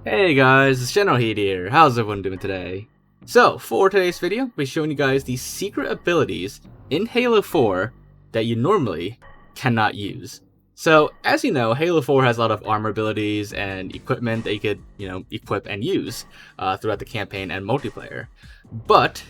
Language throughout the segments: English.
Hey guys, it's Generalkidd here. How's everyone doing today? So, for today's video, I'll be showing you guys the secret abilities in Halo 4 that you normally cannot use. So, as you know, Halo 4 has a lot of armor abilities and equipment that you could, equip and use throughout the campaign and multiplayer. But,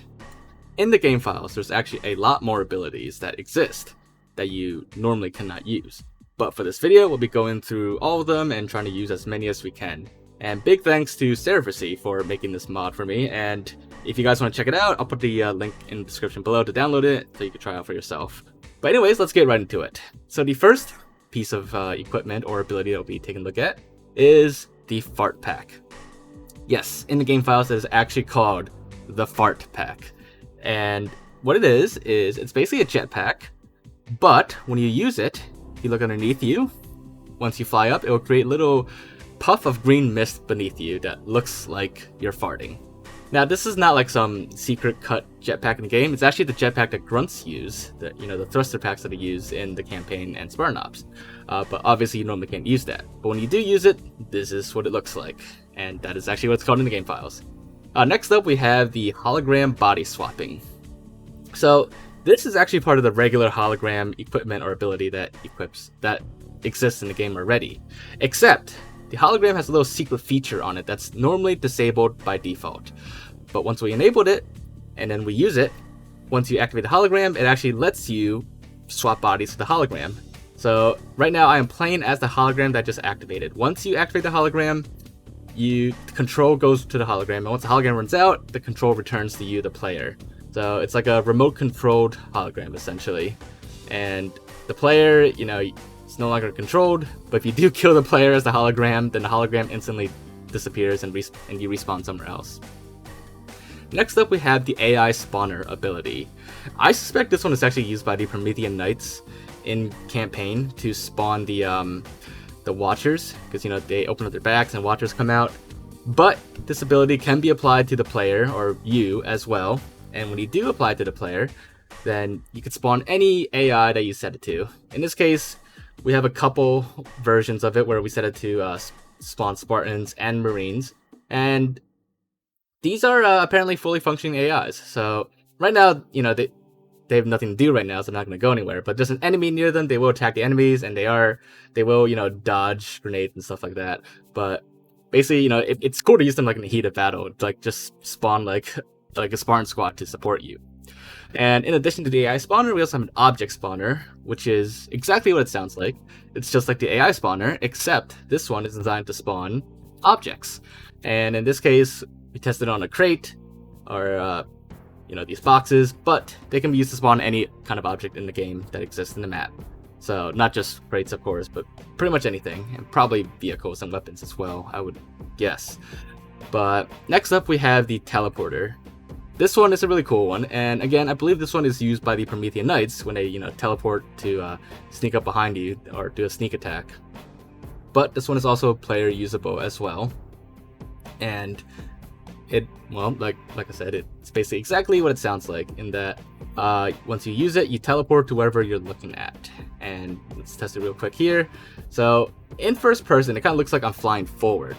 in the game files, there's actually a lot more abilities that exist that you normally cannot use. But for this video, we'll be going through all of them and trying to use as many as we can. And big thanks to Seraphacy for making this mod for me, and if you guys want to check it out, I'll put the link in the description below to download it so you can try it out for yourself. But anyways, let's get right into it. So the first piece of equipment or ability that we'll be taking a look at is the Fart Pack. Yes, in the game files it is actually called the Fart Pack. And what it is it's basically a jetpack, but when you use it, if you look underneath you, once you fly up, it will create little puff of green mist beneath you that looks like you're farting. Now, this is not like some secret cut jetpack in the game. It's actually the jetpack that grunts use, the thruster packs that they use in the campaign and Spartan Ops. But obviously, you normally can't use that. But when you do use it, this is what it looks like, and that is actually what it's called in the game files. Next up, we have the hologram body swapping. So this is actually part of the regular hologram equipment or ability that exists in the game already, except the hologram has a little secret feature on it that's normally disabled by default. But once we enabled it, and then we use it, once you activate the hologram, it actually lets you swap bodies to the hologram. So right now I am playing as the hologram that I just activated. Once you activate the hologram, the control goes to the hologram, and once the hologram runs out, the control returns to you, the player. So it's like a remote controlled hologram essentially. And the player, it's no longer controlled, but if you do kill the player as the hologram, then the hologram instantly disappears and you respawn somewhere else. Next up, we have the AI spawner ability. I suspect this one is actually used by the Promethean Knights in campaign to spawn the Watchers, because they open up their backs and Watchers come out. But this ability can be applied to the player or you as well, and when you do apply it to the player, then you can spawn any AI that you set it to. In this case, we have a couple versions of it where we set it to spawn Spartans and Marines, and these are apparently fully functioning AIs. So right now, they have nothing to do right now, so they're not going to go anywhere. But there's an enemy near them, they will attack the enemies, and they will dodge grenades and stuff like that. But basically, it's cool to use them like in the heat of battle, like just spawn like a Spartan squad to support you. And in addition to the AI spawner, we also have an object spawner, which is exactly what it sounds like. It's just like the AI spawner, except this one is designed to spawn objects. And in this case, we tested on a crate, or these boxes, but they can be used to spawn any kind of object in the game that exists in the map. So not just crates, of course, but pretty much anything, and probably vehicles and weapons as well, I would guess. But next up, we have the teleporter. This one is a really cool one, and again, I believe this one is used by the Promethean Knights when they, teleport to sneak up behind you or do a sneak attack. But this one is also player usable as well, and like I said, it's basically exactly what it sounds like in that once you use it, you teleport to wherever you're looking at. And let's test it real quick here. So in first person, it kind of looks like I'm flying forward,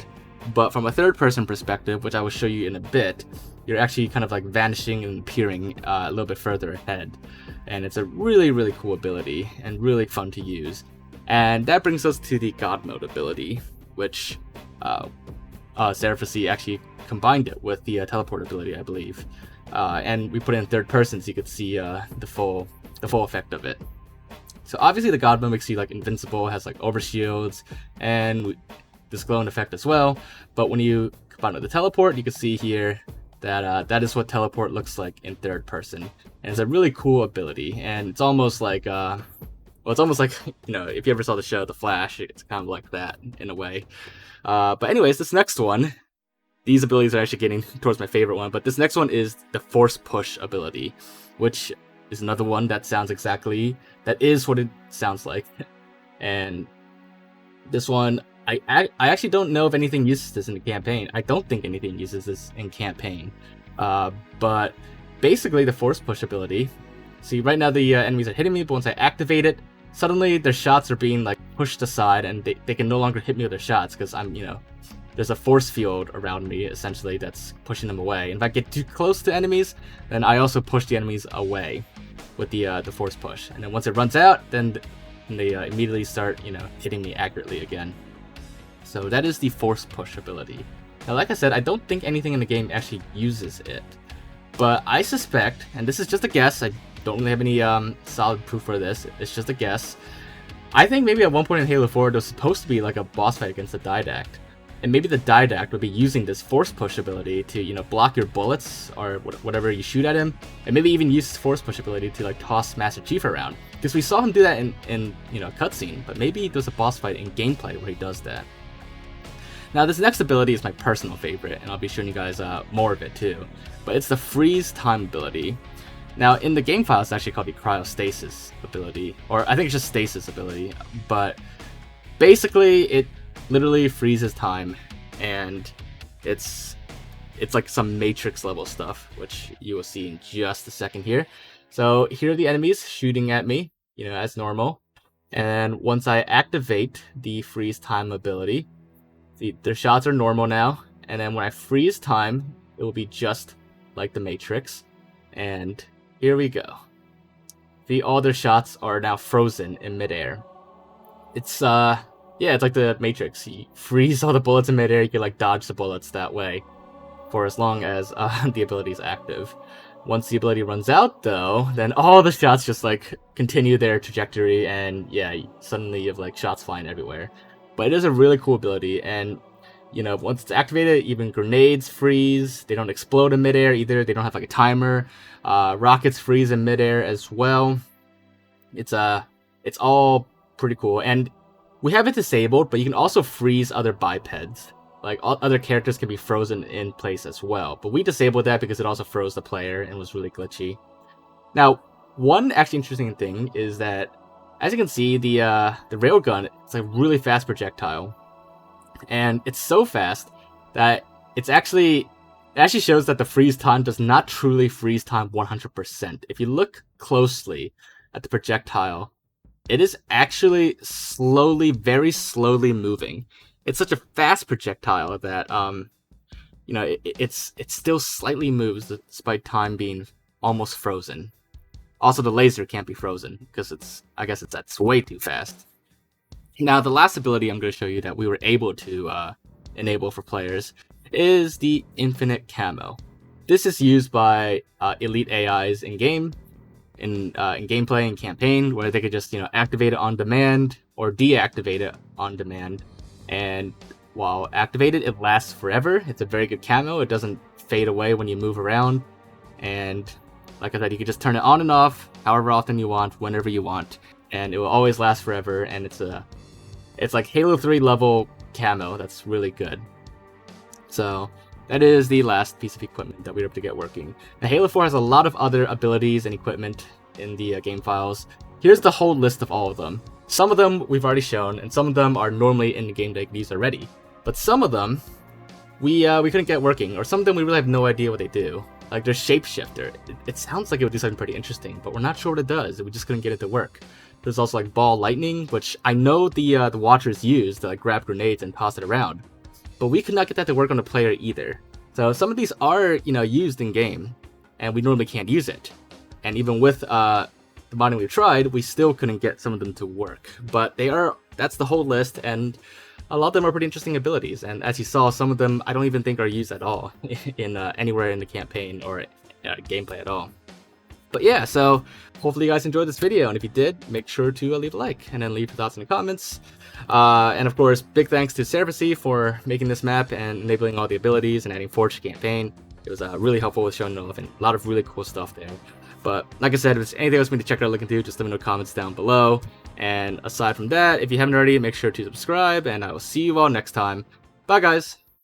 but from a third person perspective, which I will show you in a bit, you're actually kind of like vanishing and appearing a little bit further ahead. And it's a really, really cool ability and really fun to use. And that brings us to the God Mode ability, which Seraphacy actually combined it with the teleport ability, I believe. And we put it in third person so you could see the full effect of it. So obviously the God Mode makes you like invincible, has like overshields, and this glowing effect as well. But when you combine with the teleport, you can see here that that is what teleport looks like in third person, and it's a really cool ability. And it's almost like it's almost like if you ever saw the show The Flash, it's kind of like that in a way. But anyways, this next one, these abilities are actually getting towards my favorite one, but this next one is the Force Push ability, which is another one that is what it sounds like. And this one, I actually don't know if anything uses this in the campaign. I don't think anything uses this in campaign. But basically the Force Push ability, see right now the enemies are hitting me, but once I activate it, suddenly their shots are being like pushed aside, and they can no longer hit me with their shots because I'm there's a force field around me, essentially, that's pushing them away. And if I get too close to enemies, then I also push the enemies away with the force push. And then once it runs out, then they immediately start, hitting me accurately again. So that is the force push ability. Now, like I said, I don't think anything in the game actually uses it. But I suspect, and this is just a guess, I don't really have any solid proof for this, it's just a guess. I think maybe at one point in Halo 4 there was supposed to be like a boss fight against the Didact. And maybe the Didact would be using this force push ability to, block your bullets or whatever you shoot at him. And maybe even use his force push ability to like toss Master Chief around. Because we saw him do that in a cutscene, but maybe there's a boss fight in gameplay where he does that. Now this next ability is my personal favorite, and I'll be showing you guys more of it too. But it's the freeze time ability. Now in the game file it's actually called the cryostasis ability, or I think it's just stasis ability, but basically it literally freezes time, and it's like some Matrix level stuff, which you will see in just a second here. So here are the enemies shooting at me, as normal, and once I activate the freeze time ability, their shots are normal now, and then when I freeze time, it will be just like the Matrix. And here we go. All their shots are now frozen in midair. It's it's like the Matrix. You freeze all the bullets in midair, you can like dodge the bullets that way for as long as the ability is active. Once the ability runs out though, then all the shots just like continue their trajectory, and suddenly you have like shots flying everywhere. But it is a really cool ability, and once it's activated, even grenades freeze. They don't explode in midair either. They don't have like a timer. Rockets freeze in midair as well. It's all pretty cool, and we have it disabled, but you can also freeze other bipeds. Like other characters can be frozen in place as well, but we disabled that because it also froze the player and was really glitchy. Now, one actually interesting thing is that, as you can see, the railgun, it's a really fast projectile, and it's so fast that it actually shows that the freeze time does not truly freeze time 100%. If you look closely at the projectile, it is actually very slowly moving. It's such a fast projectile that it still slightly moves despite time being almost frozen. Also, the laser can't be frozen because it's way too fast. Now, the last ability I'm going to show you that we were able to enable for players is the infinite camo. This is used by elite AIs in game, in gameplay and campaign, where they could just activate it on demand or deactivate it on demand. And while activated, it lasts forever. It's a very good camo. It doesn't fade away when you move around, and like I said, you can just turn it on and off however often you want, whenever you want, and it will always last forever. And it's like Halo 3 level camo. That's really good. So that is the last piece of equipment that we were able to get working. Now, Halo 4 has a lot of other abilities and equipment in the game files. Here's the whole list of all of them. Some of them we've already shown, and some of them are normally in the game that you can use already. But some of them we couldn't get working, or some of them we really have no idea what they do. Like there's Shapeshifter. It sounds like it would do something pretty interesting, but we're not sure what it does. We just couldn't get it to work. There's also like Ball Lightning, which I know the Watchers use to like grab grenades and toss it around, but we could not get that to work on the player either. So some of these are used in game, and we normally can't use it. And even with the modding we've tried, we still couldn't get some of them to work. But that's the whole list, and a lot of them are pretty interesting abilities. And as you saw, some of them I don't even think are used at all in anywhere in the campaign or gameplay at all. But yeah, so hopefully you guys enjoyed this video, and if you did, make sure to leave a like, and then leave your thoughts in the comments. And of course, big thanks to Seraphy for making this map and enabling all the abilities and adding Forge to campaign. It was really helpful with showing it off, and a lot of really cool stuff there. But like I said, if there's anything else we need to check out or look into, just let me know in the comments down below. And aside from that, if you haven't already, make sure to subscribe, and I will see you all next time. Bye guys!